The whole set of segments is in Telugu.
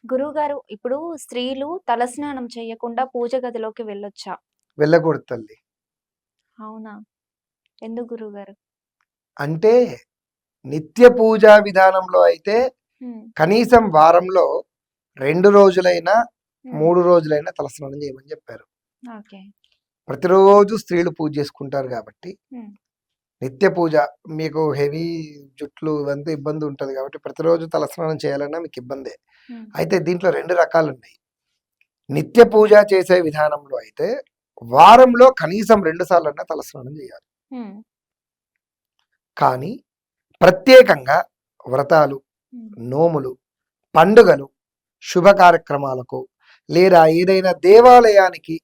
గురువుగారు, ఇప్పుడు స్త్రీలు తలస్నానం చేయకుండా పూజ గదిలోకి వెళ్ళొచ్చా? వెళ్ళకూడదు తల్లి. అవునా? ఎందుకు గురువుగారు? అంటే నిత్య పూజా విధానంలో అయితే హ్మ్. కనీసం వారంలో 2 రోజులైనా, హ్మ్. 3 రోజులైనా తలస్నానం చేయమని చెప్పారు. ఓకే. ప్రతిరోజు స్త్రీలు పూజ చేసుకుంటారు కాబట్టి హ్మ్. నిత్య పూజ మీకు హెవీ జుట్లు ఇవంతా ఇబ్బంది ఉంటది కాబట్టి ప్రతిరోజు తలస్నానం చేయాలన్నా మీకు ఇబ్బందే. హ్మ్. అయితే దీంట్లో 2 రకాలున్నాయి. నిత్య పూజ చేసే విధానంలో అయితే వారంలో కనీసం 2 సార్లన్నా తలస్నానం చేయాలి. హ్మ్. కానీ ప్రత్యేకంగా వ్రతాలు, హ్మ్. నోములు, పండుగలు, శుభ కార్యక్రమాలకు లేదా ఏదైనా దేవాలయానికి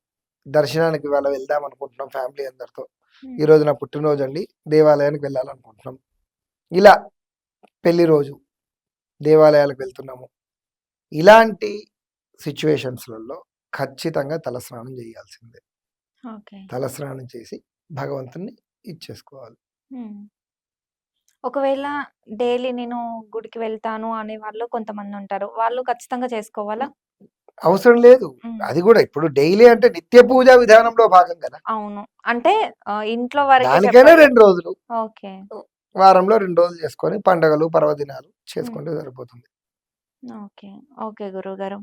దర్శనానికి ఇవాళ వెళ్దాం అనుకుంటున్నాం ఫ్యామిలీ అందరితో. హ్మ్. ఈరోజు నా పుట్టినరోజు అండి, దేవాలయానికి వెళ్ళాలనుకుంటున్నాం. ఇలా పెళ్లి రోజు దేవాలయాలకు వెళ్తున్నాము. ఇలాంటి సిచ్యువేషన్స్‌లలో ఖచ్చితంగా తలస్నానం చేయాల్సిందే. ఓకే. తలస్నానం చేసి భగవంతుడిని ఇచ్చేసుకోవాలి. హ్మ్. ఒకవేళ డైలీ నేను గుడికి వెళ్తాను అనేవాళ్ళు కొంతమందుంటారు. వాళ్ళు ఖచ్చితంగా చేసుకోవాలా? అవసరం లేదు. హ్మ్. అది గూడా ఇప్పుడు డైలీ అంటే నిత్య పూజా విధానంలో భాగం గదా! అవును. అంటే ఇంట్లో వరకే దానికైనా చెప్పండి. 2 రోజులు. ఓకే. వారంలో 2 రోజులు చేసుకొని పండగలు, పర్వదినాలు హ్మ్. చేసుకుంటే సరిపోతుంది. ఓకే. ఓకే గురువుగారు.